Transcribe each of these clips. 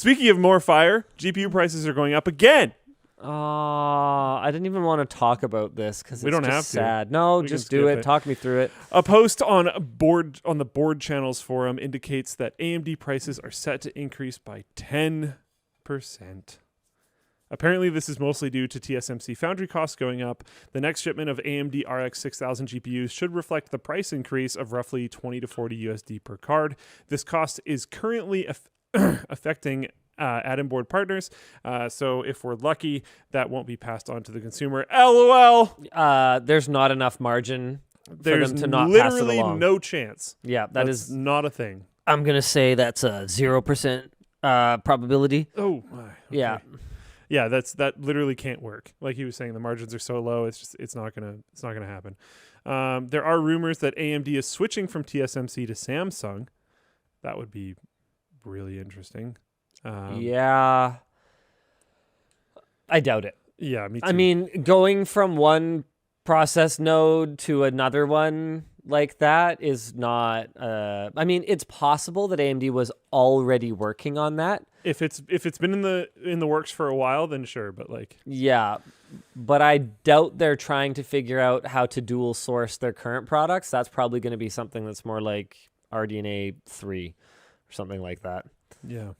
Speaking of more fire, GPU prices are going up again. I didn't even want to talk about this because We it's don't just have to. sad. No, We can just do skip it. it. Talk me through it. A post on the Board Channels forum indicates that AMD prices are set to increase by 10%. Apparently, this is mostly due to TSMC foundry costs going up. The next shipment of AMD RX 6000 GPUs should reflect the price increase of roughly 20 to 40 USD per card. This cost is currently affecting add-in board partners. So if we're lucky, that won't be passed on to the consumer. LOL. There's not enough margin for There's them to not pass it literally along. no chance. Yeah, That's not a thing. I'm gonna say that's a 0% probability. Oh, okay. Yeah. Yeah, that literally can't work. Like he was saying, the margins are so low, it's not gonna happen. There are rumors that AMD is switching from TSMC to Samsung. That would be really interesting. Yeah. I doubt it. Yeah, me too. I mean, going from one process node to another one like that is not. I mean, it's possible that AMD was already working on that. if it's been in the works for a while, then sure. But like, Yeah, but I doubt they're trying to figure out how to dual source their current products. That's probably going to be something that's more like RDNA 3 or something like that. yeah.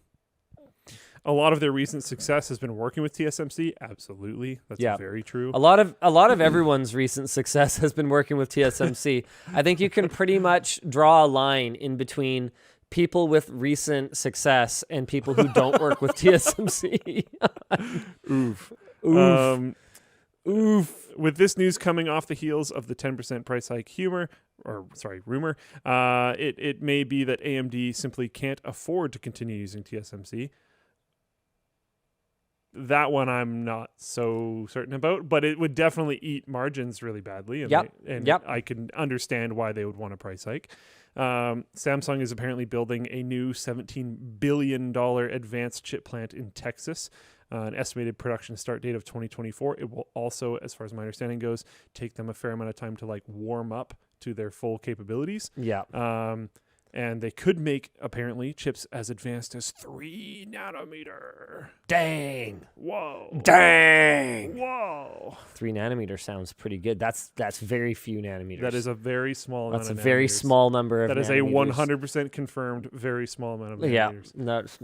A lot of their recent success has been working with TSMC. Absolutely, that's Yeah. very true. A lot of everyone's recent success has been working with TSMC. I think you can pretty much draw a line in between people with recent success and people who don't work with TSMC. Oof. Oof. Oof. With this news coming off the heels of the 10% price hike rumor, it may be that AMD simply can't afford to continue using TSMC. That one I'm not so certain about, but it would definitely eat margins really badly. And Yep. I can understand why they would want a price hike. Samsung is apparently building a new $17 billion advanced chip plant in Texas. An estimated production start date of 2024. It will also, as far as my understanding goes, take them a fair amount of time to like warm up to their full capabilities. Yeah. And they could make, apparently, chips as advanced as 3 nanometer. Dang. Whoa. Dang. Whoa. 3 nanometer sounds pretty good. That's very few nanometers. That is a very small amount That's of a very nanometers. small number of That is nanometers. a 100% confirmed very small amount of Yeah, nanometers.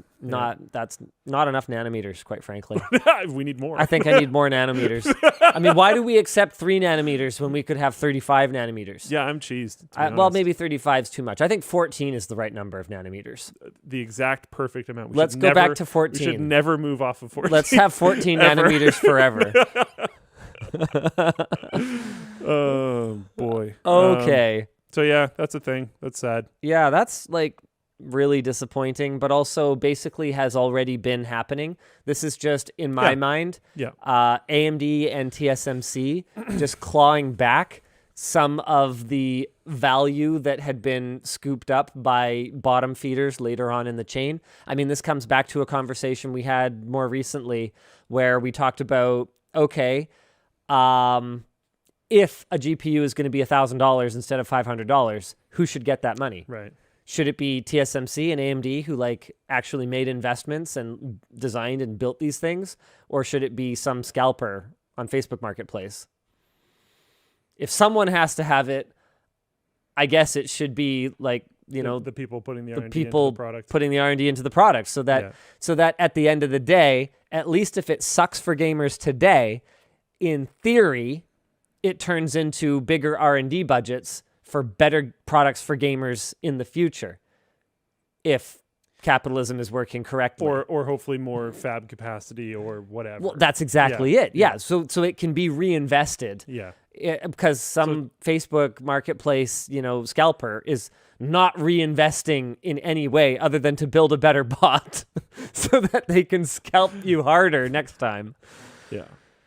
that's not enough nanometers, quite frankly. We need more. I think I need more nanometers. I mean, why do we accept 3 nanometers when we could have 35 nanometers? Yeah, I'm cheesed. to be Well, honest. maybe 35 is too much. I think 14 is the right number of nanometers. The exact perfect amount. Let's go back to 14. We should never move off of 14. Let's have 14 Ever. nanometers forever. Oh, boy. Okay. So, yeah, that's a thing. That's sad. Yeah, that's like really disappointing, but also basically has already been happening. This is just, in my mind, Yeah. AMD and TSMC just clawing back some of the value that had been scooped up by bottom feeders later on in the chain. I mean, this comes back to a conversation we had more recently where we talked about, okay, if a GPU is going to be $1,000 instead of $500, who should get that money? Right. Should it be TSMC and AMD who like actually made investments and designed and built these things? Or should it be some scalper on Facebook Marketplace? If someone has to have it, I guess it should be like, the people putting the the R&D people into the product. putting the R&D into the product so that at the end of the day, at least if it sucks for gamers today, in theory, it turns into bigger R&D budgets for better products for gamers in the future. If capitalism is working correctly. Or hopefully more fab capacity or whatever. Well, that's exactly it. Yeah. So it can be reinvested. Yeah. Because some Facebook Marketplace, scalper is not reinvesting in any way other than to build a better bot so that they can scalp you harder next time. Yeah.